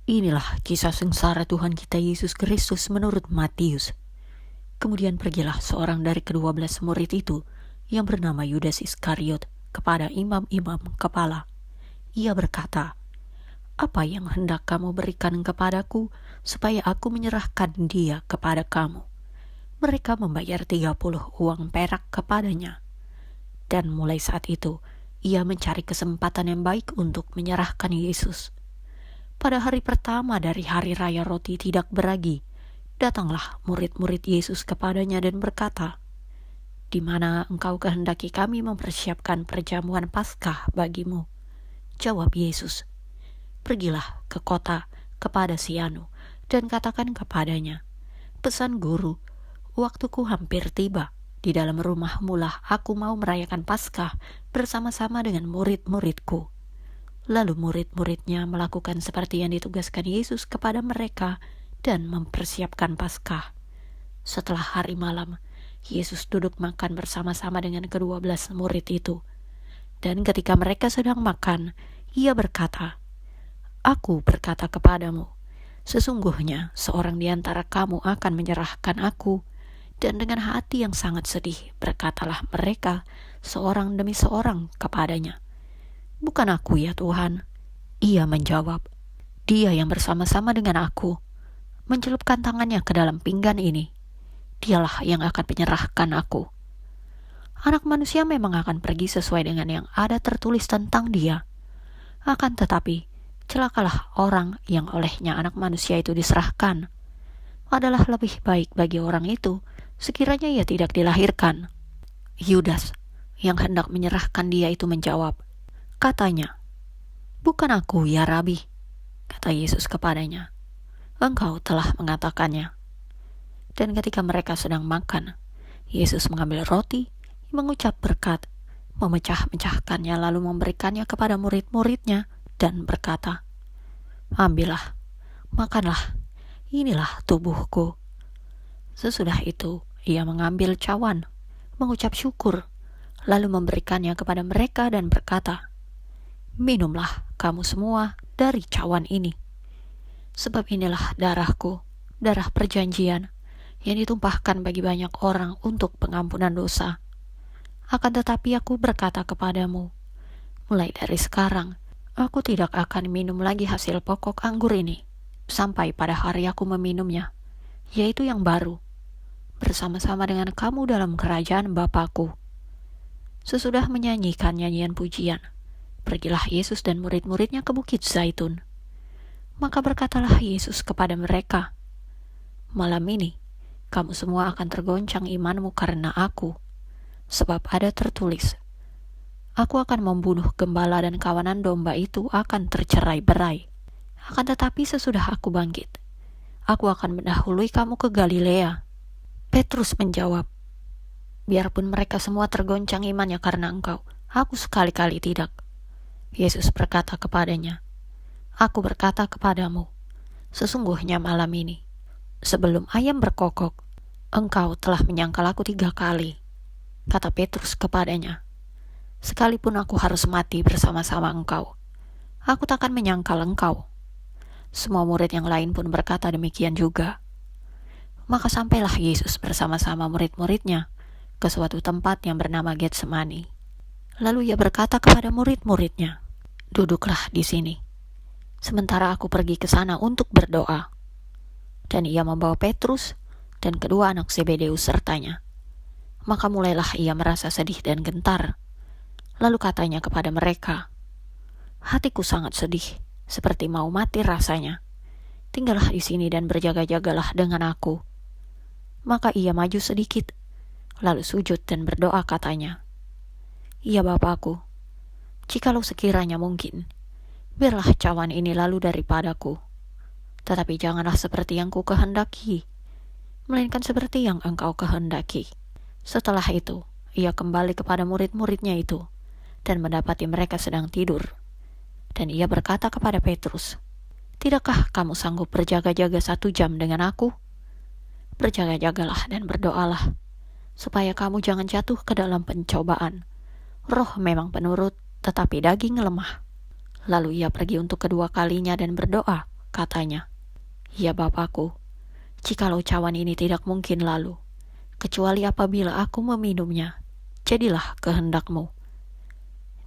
Inilah kisah sengsara Tuhan kita Yesus Kristus menurut Matius. Kemudian pergilah seorang dari ke-12 murid itu yang bernama Yudas Iskariot kepada imam-imam kepala. Ia berkata, "Apa yang hendak kamu berikan kepadaku supaya aku menyerahkan dia kepada kamu?" Mereka membayar 30 uang perak kepadanya. Dan mulai saat itu, ia mencari kesempatan yang baik untuk menyerahkan Yesus. Pada hari pertama dari hari raya roti tidak beragi, datanglah murid-murid Yesus kepadanya dan berkata, "Di mana engkau kehendaki kami mempersiapkan perjamuan Paskah bagimu?" Jawab Yesus, "Pergilah ke kota kepada si anu dan katakan kepadanya, pesan guru, waktuku hampir tiba. Di dalam rumahmu lah aku mau merayakan Paskah bersama-sama dengan murid-muridku." Lalu murid-muridnya melakukan seperti yang ditugaskan Yesus kepada mereka dan mempersiapkan Paskah. Setelah hari malam, Yesus duduk makan bersama-sama dengan ke-12 murid itu. Dan ketika mereka sedang makan, ia berkata, "Aku berkata kepadamu, sesungguhnya seorang di antara kamu akan menyerahkan aku." Dan dengan hati yang sangat sedih, berkatalah mereka seorang demi seorang kepadanya, "Bukan aku ya Tuhan." Ia menjawab, "Dia yang bersama-sama dengan aku mencelupkan tangannya ke dalam pinggan ini, dialah yang akan menyerahkan aku. Anak manusia memang akan pergi sesuai dengan yang ada tertulis tentang dia. Akan tetapi, celakalah orang yang olehnya anak manusia itu diserahkan. Adalah lebih baik bagi orang itu sekiranya ia tidak dilahirkan." Yudas yang hendak menyerahkan dia itu menjawab, katanya, "Bukan aku ya Rabi." Kata Yesus kepadanya, "Engkau telah mengatakannya." Dan ketika mereka sedang makan, Yesus mengambil roti, mengucap berkat, memecah-mecahkannya lalu memberikannya kepada murid-muridnya dan berkata, "Ambillah, makanlah, inilah tubuhku." Sesudah itu, ia mengambil cawan, mengucap syukur, lalu memberikannya kepada mereka dan berkata, "Minumlah kamu semua dari cawan ini. Sebab inilah darahku, darah perjanjian, yang ditumpahkan bagi banyak orang untuk pengampunan dosa. Akan tetapi aku berkata kepadamu, mulai dari sekarang, aku tidak akan minum lagi hasil pokok anggur ini, sampai pada hari aku meminumnya, yaitu yang baru, bersama-sama dengan kamu dalam kerajaan Bapa-Ku." Sesudah menyanyikan nyanyian pujian, pergilah Yesus dan murid-muridnya ke Bukit Zaitun. Maka berkatalah Yesus kepada mereka, "Malam ini, kamu semua akan tergoncang imanmu karena aku. Sebab ada tertulis, aku akan membunuh gembala dan kawanan domba itu akan tercerai-berai. Akan tetapi sesudah aku bangkit, aku akan mendahului kamu ke Galilea." Petrus menjawab, "Biarpun mereka semua tergoncang imannya karena engkau, aku sekali-kali tidak." Yesus berkata kepadanya, "Aku berkata kepadamu, sesungguhnya malam ini, sebelum ayam berkokok, engkau telah menyangkal aku 3 kali." Kata Petrus kepadanya, "Sekalipun aku harus mati bersama-sama engkau, aku takkan menyangkal engkau." Semua murid yang lain pun berkata demikian juga. Maka sampailah Yesus bersama-sama murid-muridnya ke suatu tempat yang bernama Getsemani. Lalu ia berkata kepada murid-muridnya, "Duduklah di sini, sementara aku pergi ke sana untuk berdoa." Dan ia membawa Petrus dan kedua anak Zebedeus sertanya. Maka mulailah ia merasa sedih dan gentar. Lalu katanya kepada mereka, "Hatiku sangat sedih, seperti mau mati rasanya. Tinggallah di sini dan berjaga-jagalah dengan aku." Maka ia maju sedikit, lalu sujud dan berdoa katanya, "Ya Bapakku, jikalau sekiranya mungkin, biarlah cawan ini lalu daripadaku. Tetapi janganlah seperti yang ku kehendaki, melainkan seperti yang engkau kehendaki." Setelah itu, ia kembali kepada murid-muridnya itu, dan mendapati mereka sedang tidur. Dan ia berkata kepada Petrus, "Tidakkah kamu sanggup berjaga-jaga 1 jam dengan aku? Berjaga-jagalah dan berdoalah, supaya kamu jangan jatuh ke dalam pencobaan. Roh memang penurut, tetapi daging lemah." Lalu ia pergi untuk kedua kalinya dan berdoa katanya. Ya Bapakku, jikalau cawan ini tidak mungkin lalu, kecuali apabila aku meminumnya, jadilah kehendak-Mu.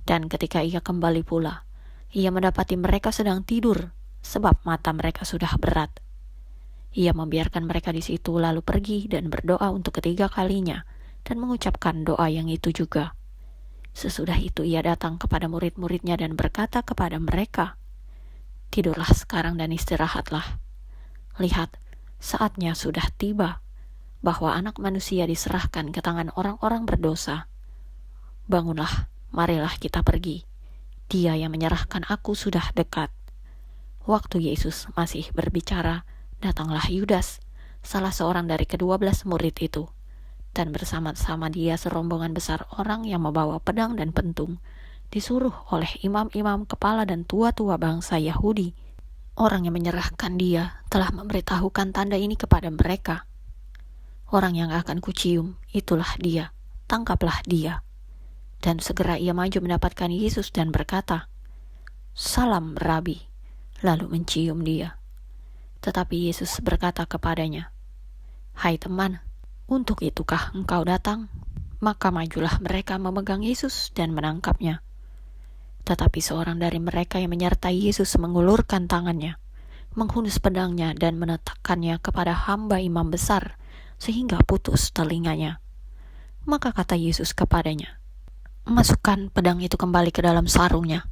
Dan ketika ia kembali pula, ia mendapati mereka sedang tidur, sebab mata mereka sudah berat. Ia membiarkan mereka di situ lalu pergi dan berdoa untuk ketiga kalinya, dan mengucapkan doa yang itu juga. Sesudah itu ia datang kepada murid-muridnya dan berkata kepada mereka, tidurlah sekarang dan istirahatlah. Lihat, saatnya sudah tiba, bahwa anak manusia diserahkan ke tangan orang-orang berdosa. Bangunlah, marilah kita pergi. Dia yang menyerahkan aku sudah dekat. Waktu Yesus masih berbicara, datanglah Yudas, salah seorang dari ke-12 murid itu, dan bersama-sama dia serombongan besar orang yang membawa pedang dan pentung, disuruh oleh imam-imam kepala dan tua-tua bangsa Yahudi. Orang yang menyerahkan dia telah memberitahukan tanda ini kepada mereka. Orang yang akan kucium, itulah dia, tangkaplah dia. Dan segera ia maju mendapatkan Yesus dan berkata, Salam Rabi, lalu mencium dia. Tetapi Yesus berkata kepadanya, Hai teman, untuk itukah engkau datang? Maka majulah mereka memegang Yesus dan menangkapnya. Tetapi seorang dari mereka yang menyertai Yesus mengulurkan tangannya, menghunus pedangnya dan meletakkannya kepada hamba imam besar, sehingga putus telinganya. Maka kata Yesus kepadanya, Masukkan pedang itu kembali ke dalam sarungnya.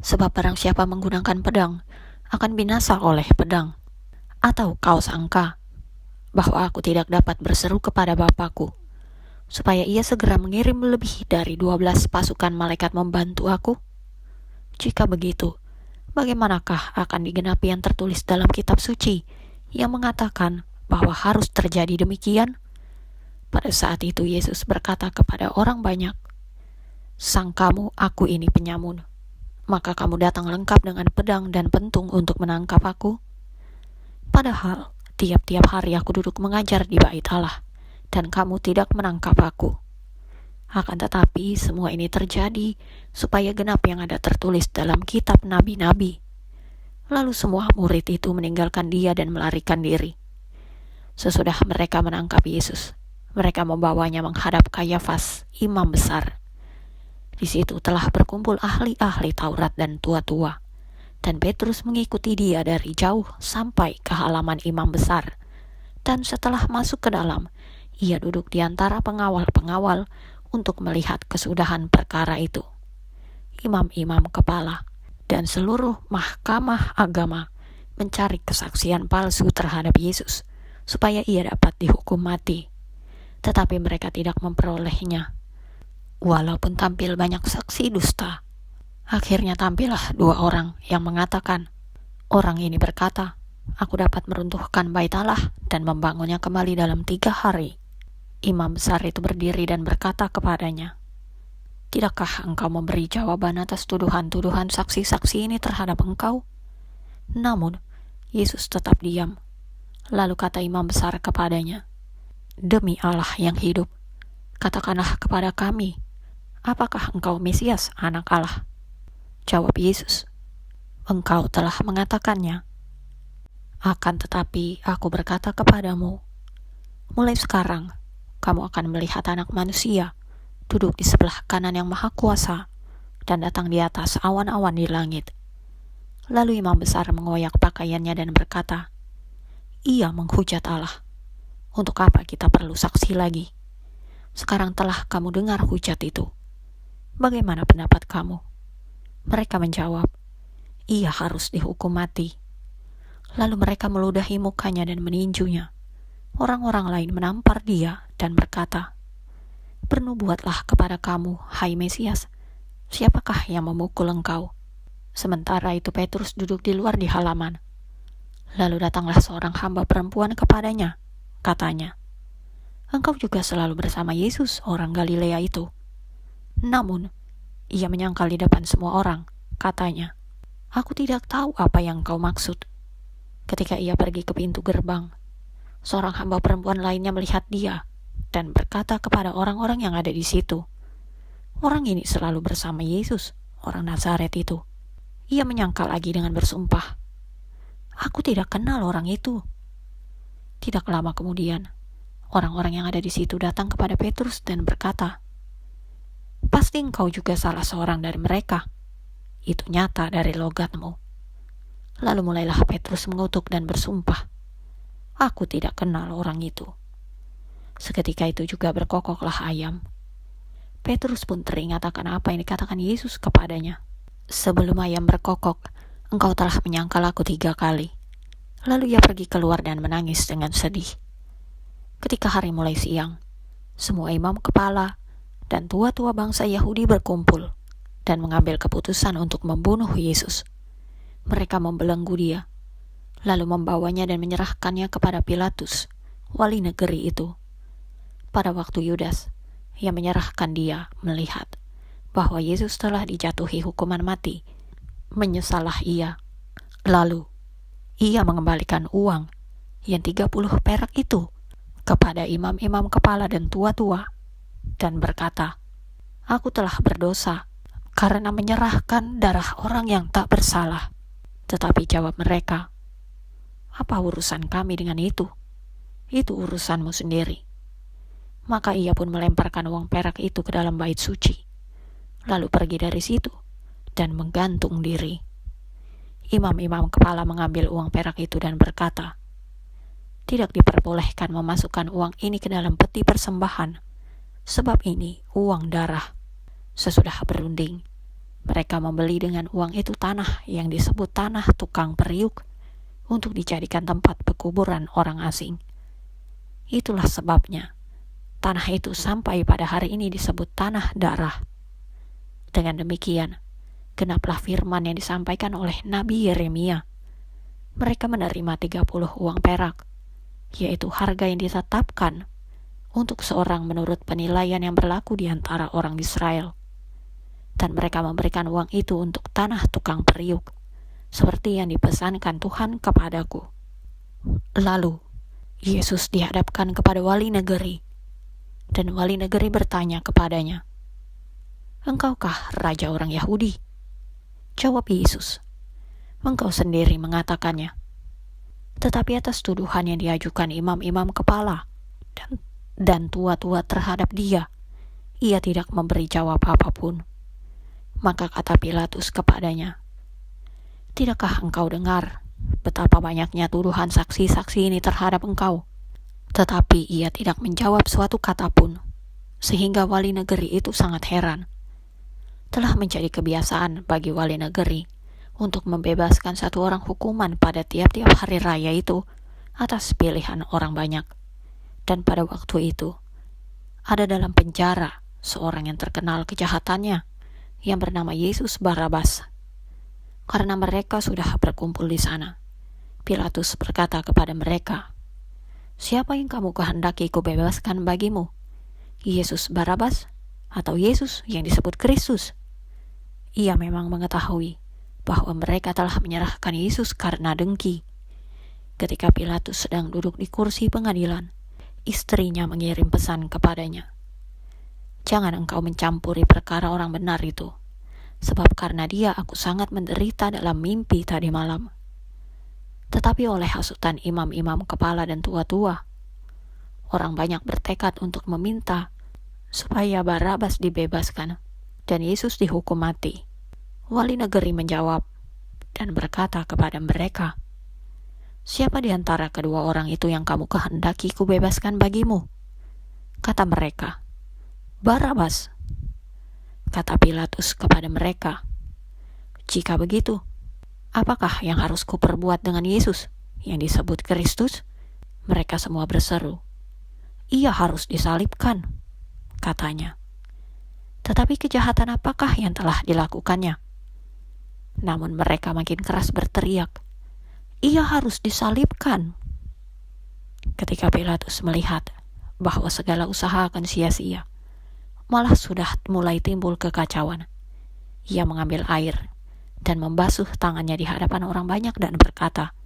Sebab barang siapa menggunakan pedang, akan binasa oleh pedang. Atau kau sangka bahwa aku tidak dapat berseru kepada Bapakku, supaya ia segera mengirim lebih dari 12 pasukan malaikat membantu aku? Jika begitu, bagaimanakah akan digenapi yang tertulis dalam kitab suci yang mengatakan bahwa harus terjadi demikian? Pada saat itu Yesus berkata kepada orang banyak, Sangkamu aku ini penyamun, maka kamu datang lengkap dengan pedang dan pentung untuk menangkap aku? Padahal tiap-tiap hari aku duduk mengajar di bait Allah, dan kamu tidak menangkap aku. Akan tetapi semua ini terjadi supaya genap yang ada tertulis dalam kitab nabi-nabi. Lalu semua murid itu meninggalkan dia dan melarikan diri. Sesudah mereka menangkap Yesus, mereka membawanya menghadap Kayafas, imam besar. Di situ telah berkumpul ahli-ahli Taurat dan tua-tua. Dan Petrus mengikuti dia dari jauh sampai ke halaman imam besar. Dan setelah masuk ke dalam, ia duduk di antara pengawal-pengawal untuk melihat kesudahan perkara itu. Imam-imam kepala dan seluruh mahkamah agama mencari kesaksian palsu terhadap Yesus, supaya ia dapat dihukum mati. Tetapi mereka tidak memperolehnya. Walaupun tampil banyak saksi dusta, akhirnya tampillah 2 orang yang mengatakan, orang ini berkata, aku dapat meruntuhkan bait Allah dan membangunnya kembali dalam 3 hari. Imam besar itu berdiri dan berkata kepadanya, tidakkah engkau memberi jawaban atas tuduhan-tuduhan saksi-saksi ini terhadap engkau? Namun, Yesus tetap diam. Lalu kata imam besar kepadanya, demi Allah yang hidup, katakanlah kepada kami, apakah engkau Mesias, anak Allah? Jawab Yesus, engkau telah mengatakannya. Akan tetapi aku berkata kepadamu, mulai sekarang kamu akan melihat Anak Manusia duduk di sebelah kanan yang Maha Kuasa dan datang di atas awan-awan di langit. Lalu imam besar mengoyak pakaiannya dan berkata, ia menghujat Allah. Untuk apa kita perlu saksi lagi? Sekarang telah kamu dengar hujat itu. Bagaimana pendapat kamu? Mereka menjawab, ia harus dihukum mati. Lalu mereka meludahi mukanya dan meninjunya. Orang-orang lain menampar dia dan berkata, bernubuatlah kepada kamu, hai Mesias, siapakah yang memukul engkau? Sementara itu Petrus duduk di luar di halaman. Lalu datanglah seorang hamba perempuan kepadanya, katanya, engkau juga selalu bersama Yesus, orang Galilea itu. Namun, ia menyangkal di depan semua orang, katanya, aku tidak tahu apa yang kau maksud. Ketika ia pergi ke pintu gerbang, seorang hamba perempuan lainnya melihat dia dan berkata kepada orang-orang yang ada di situ, orang ini selalu bersama Yesus, orang Nazaret itu. Ia menyangkal lagi dengan bersumpah, Aku tidak kenal orang itu. Tidak lama kemudian, orang-orang yang ada di situ datang kepada Petrus dan berkata, "Pasti engkau juga salah seorang dari mereka. Itu nyata dari logatmu." Lalu mulailah Petrus mengutuk dan bersumpah, "Aku tidak kenal orang itu." Seketika itu juga berkokoklah ayam. Petrus pun teringat akan apa yang dikatakan Yesus kepadanya. "Sebelum ayam berkokok, engkau telah menyangkal aku 3 kali." Lalu ia pergi keluar dan menangis dengan sedih. Ketika hari mulai siang, semua imam kepala dan tua-tua bangsa Yahudi berkumpul dan mengambil keputusan untuk membunuh Yesus. Mereka membelenggu dia, lalu membawanya dan menyerahkannya kepada Pilatus, wali negeri itu. Pada waktu Yudas yang menyerahkan dia melihat bahwa Yesus telah dijatuhi hukuman mati, menyesallah ia. Lalu ia mengembalikan uang yang 30 perak itu kepada imam-imam kepala dan tua-tua dan berkata, "Aku telah berdosa karena menyerahkan darah orang yang tak bersalah." Tetapi jawab mereka, "Apa urusan kami dengan itu? Itu urusanmu sendiri." Maka ia pun melemparkan uang perak itu ke dalam bait suci, lalu pergi dari situ dan menggantung diri. Imam-imam kepala mengambil uang perak itu dan berkata, "Tidak diperbolehkan memasukkan uang ini ke dalam peti persembahan, sebab ini uang darah." Sesudah berunding, mereka membeli dengan uang itu tanah yang disebut tanah tukang periuk untuk dijadikan tempat pekuburan orang asing. Itulah sebabnya tanah itu sampai pada hari ini disebut tanah darah. Dengan demikian, genaplah firman yang disampaikan oleh Nabi Yeremia. Mereka menerima 30 uang perak, yaitu harga yang ditetapkan untuk seorang menurut penilaian yang berlaku di antara orang Israel. Dan mereka memberikan uang itu untuk tanah tukang periuk, seperti yang dipesankan Tuhan kepadaku. Lalu, Yesus dihadapkan kepada wali negeri, dan wali negeri bertanya kepadanya, "Engkaukah raja orang Yahudi?" Jawab Yesus, "Engkau sendiri mengatakannya." Tetapi atas tuduhan yang diajukan imam-imam kepala dan tua-tua terhadap dia, ia tidak memberi jawab apapun. Maka kata Pilatus kepadanya, "Tidakkah engkau dengar betapa banyaknya tuduhan saksi-saksi ini terhadap engkau?" Tetapi ia tidak menjawab suatu kata pun, sehingga wali negeri itu sangat heran. Telah menjadi kebiasaan bagi wali negeri untuk membebaskan satu orang hukuman pada tiap-tiap hari raya itu atas pilihan orang banyak. Dan pada waktu itu, ada dalam penjara seorang yang terkenal kejahatannya yang bernama Yesus Barabas. Karena mereka sudah berkumpul di sana, Pilatus berkata kepada mereka, "Siapa yang kamu kehendaki kubebaskan bagimu? Yesus Barabas atau Yesus yang disebut Kristus?" Ia memang mengetahui bahwa mereka telah menyerahkan Yesus karena dengki. Ketika Pilatus sedang duduk di kursi pengadilan, istrinya mengirim pesan kepadanya, "Jangan engkau mencampuri perkara orang benar itu, sebab karena dia aku sangat menderita dalam mimpi tadi malam." Tetapi oleh hasutan imam-imam kepala dan tua-tua, orang banyak bertekad untuk meminta supaya Barabas dibebaskan dan Yesus dihukum mati. Wali negeri menjawab dan berkata kepada mereka, "Siapa di antara kedua orang itu yang kamu kehendaki kubebaskan bagimu?" Kata mereka, "Barabas." Kata Pilatus kepada mereka, "Jika begitu, apakah yang harus kuperbuat dengan Yesus yang disebut Kristus?" Mereka semua berseru, "Ia harus disalibkan," katanya. Tetapi kejahatan apakah yang telah dilakukannya? Namun mereka makin keras berteriak, "Ia harus disalibkan." Ketika Pilatus melihat bahwa segala usaha akan sia-sia, malah sudah mulai timbul kekacauan, ia mengambil air dan membasuh tangannya di hadapan orang banyak dan berkata,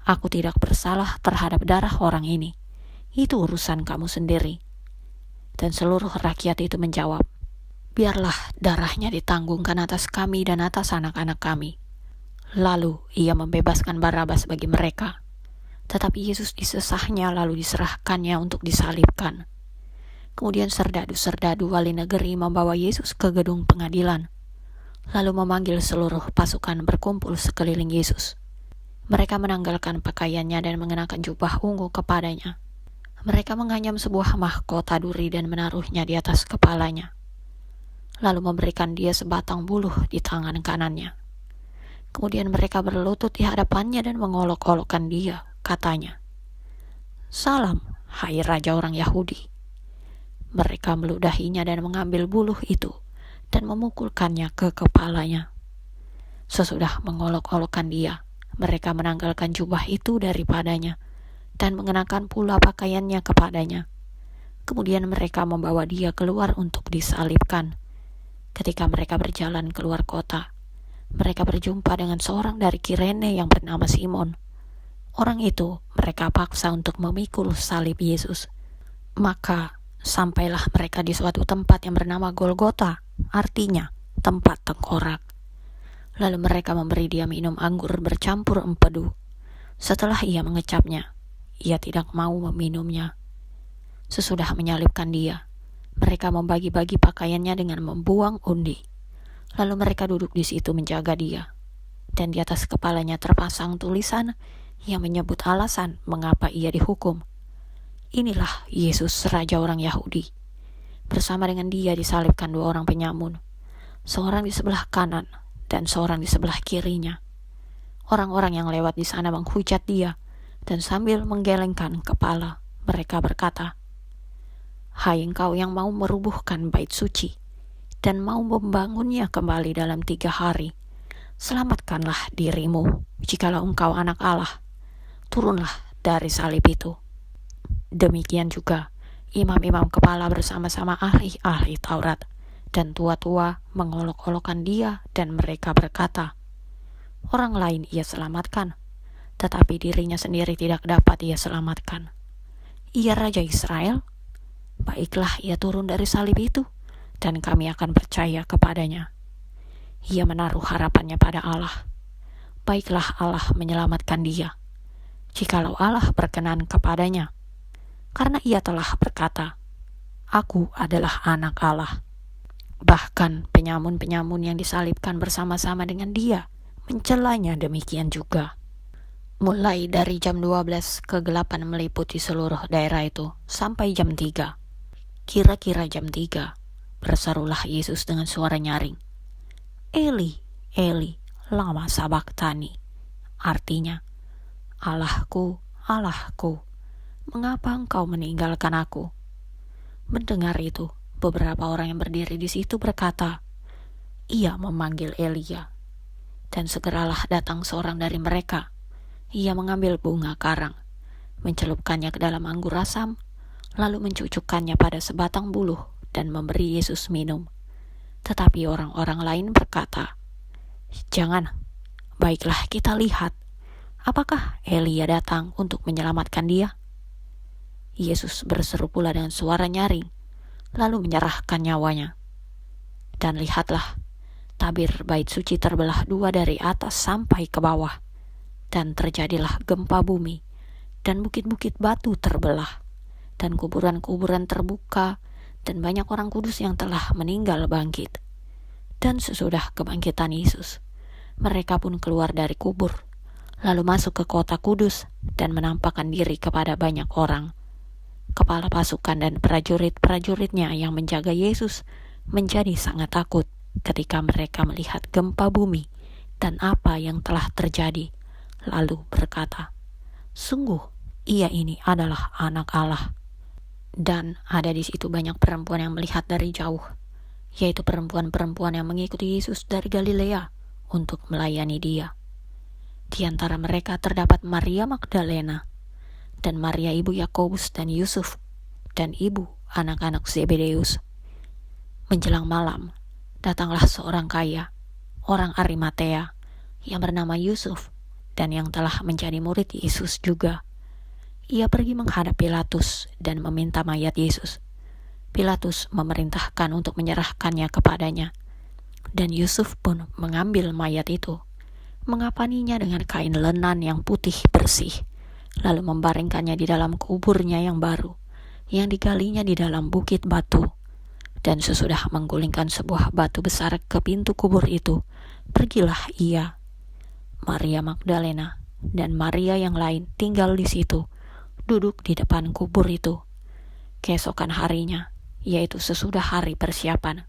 "Aku tidak bersalah terhadap darah orang ini. Itu urusan kamu sendiri." Dan seluruh rakyat itu menjawab, "Biarlah darahnya ditanggungkan atas kami dan atas anak-anak kami." Lalu ia membebaskan Barabas bagi mereka. Tetapi Yesus disesahnya lalu diserahkannya untuk disalibkan. Kemudian serdadu-serdadu wali negeri membawa Yesus ke gedung pengadilan, lalu memanggil seluruh pasukan berkumpul sekeliling Yesus. Mereka menanggalkan pakaiannya dan mengenakan jubah ungu kepadanya. Mereka menganyam sebuah mahkota duri dan menaruhnya di atas kepalanya, lalu memberikan dia sebatang buluh di tangan kanannya. Kemudian mereka berlutut di hadapannya dan mengolok-olokkan dia, katanya, "Salam, hai Raja orang Yahudi." Mereka meludahinya dan mengambil buluh itu dan memukulkannya ke kepalanya. Sesudah mengolok-olokkan dia, mereka menanggalkan jubah itu daripadanya dan mengenakan pula pakaiannya kepadanya. Kemudian mereka membawa dia keluar untuk disalibkan. Ketika mereka berjalan keluar kota, mereka berjumpa dengan seorang dari Kirene yang bernama Simon. Orang itu mereka paksa untuk memikul salib Yesus. Maka sampailah mereka di suatu tempat yang bernama Golgota, artinya tempat tengkorak. Lalu mereka memberi dia minum anggur bercampur empedu. Setelah ia mengecapnya, ia tidak mau meminumnya. Sesudah menyalibkan dia, mereka membagi-bagi pakaiannya dengan membuang undi. Lalu mereka duduk di situ menjaga dia. Dan di atas kepalanya terpasang tulisan yang menyebut alasan mengapa ia dihukum. "Inilah Yesus, Raja orang Yahudi." Bersama dengan dia disalibkan dua orang penyamun, seorang di sebelah kanan dan seorang di sebelah kirinya. Orang-orang yang lewat di sana menghujat dia, dan sambil menggelengkan kepala, mereka berkata, "Hai engkau yang mau merubuhkan bait suci dan mau membangunnya kembali dalam 3 hari, selamatkanlah dirimu. Jikalau engkau anak Allah, turunlah dari salib itu." Demikian juga imam-imam kepala bersama-sama ahli-ahli Taurat dan tua-tua mengolok-olokkan dia, dan mereka berkata, "Orang lain ia selamatkan, tetapi dirinya sendiri tidak dapat ia selamatkan. Ia Raja Israel? Baiklah ia turun dari salib itu, dan kami akan percaya kepadanya. Ia menaruh harapannya pada Allah. Baiklah Allah menyelamatkan dia, jikalau Allah berkenan kepadanya, karena ia telah berkata, 'Aku adalah anak Allah.'" Bahkan penyamun-penyamun yang disalibkan bersama-sama dengan dia mencelanya demikian juga. Mulai dari jam 12 kegelapan meliputi seluruh daerah itu sampai jam 3. Kira-kira jam 3, berserulah Yesus dengan suara nyaring, "Eli, Eli, lama sabachthani." Artinya, "Allahku, Allahku, mengapa engkau meninggalkan aku?" Mendengar itu, beberapa orang yang berdiri di situ berkata, "Ia memanggil Elia." Dan segeralah datang seorang dari mereka. Ia mengambil bunga karang, mencelupkannya ke dalam anggur asam, lalu mencucukkannya pada sebatang buluh dan memberi Yesus minum. Tetapi orang-orang lain berkata, "Jangan, baiklah kita lihat, apakah Elia datang untuk menyelamatkan dia?" Yesus berseru pula dengan suara nyaring, lalu menyerahkan nyawanya. Dan lihatlah, tabir bait suci terbelah 2 dari atas sampai ke bawah, dan terjadilah gempa bumi, dan bukit-bukit batu terbelah, dan kuburan-kuburan terbuka, dan banyak orang kudus yang telah meninggal bangkit. Dan sesudah kebangkitan Yesus, mereka pun keluar dari kubur, lalu masuk ke kota kudus dan menampakkan diri kepada banyak orang. Kepala pasukan dan prajurit-prajuritnya yang menjaga Yesus menjadi sangat takut ketika mereka melihat gempa bumi dan apa yang telah terjadi, lalu berkata, "Sungguh, ia ini adalah anak Allah." Dan ada di situ banyak perempuan yang melihat dari jauh, yaitu perempuan-perempuan yang mengikuti Yesus dari Galilea untuk melayani dia. Di antara mereka terdapat Maria Magdalena, dan Maria ibu Yakobus dan Yusuf, dan ibu anak-anak Zebedeus. Menjelang malam, datanglah seorang kaya, orang Arimatea, yang bernama Yusuf, dan yang telah menjadi murid Yesus juga. Ia pergi menghadap Pilatus dan meminta mayat Yesus. Pilatus memerintahkan untuk menyerahkannya kepadanya, dan Yusuf pun mengambil mayat itu. mengapaninya dengan kain lenan yang putih bersih, lalu membaringkannya di dalam kuburnya yang baru, yang digalinya di dalam bukit batu. Dan sesudah menggulingkan sebuah batu besar ke pintu kubur itu, pergilah ia. Maria Magdalena dan Maria yang lain tinggal di situ, duduk di depan kubur itu. Keesokan harinya, yaitu sesudah hari persiapan,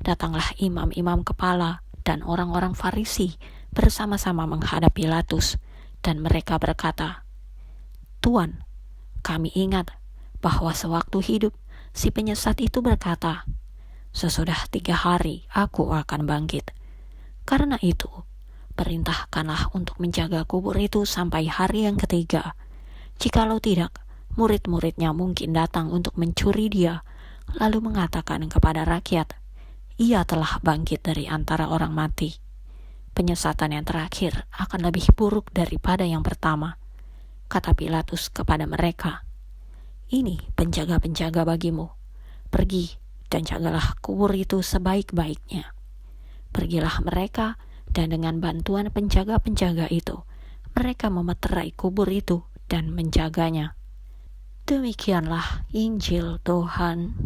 datanglah imam-imam kepala dan orang-orang Farisi bersama-sama menghadap Pilatus, dan mereka berkata, "Tuan, kami ingat bahwa sewaktu hidup si penyesat itu berkata, 'Sesudah 3 hari aku akan bangkit.' Karena itu, perintahkanlah untuk menjaga kubur itu sampai hari yang ketiga. Jikalau tidak, murid-muridnya mungkin datang untuk mencuri dia, lalu mengatakan kepada rakyat, 'Ia telah bangkit dari antara orang mati.' Penyesatan yang terakhir akan lebih buruk daripada yang pertama." Kata Pilatus kepada mereka, "Ini penjaga-penjaga bagimu. Pergi dan jagalah kubur itu sebaik-baiknya." Pergilah mereka, dan dengan bantuan penjaga-penjaga itu, mereka memeterai kubur itu dan menjaganya. Demikianlah Injil Tuhan.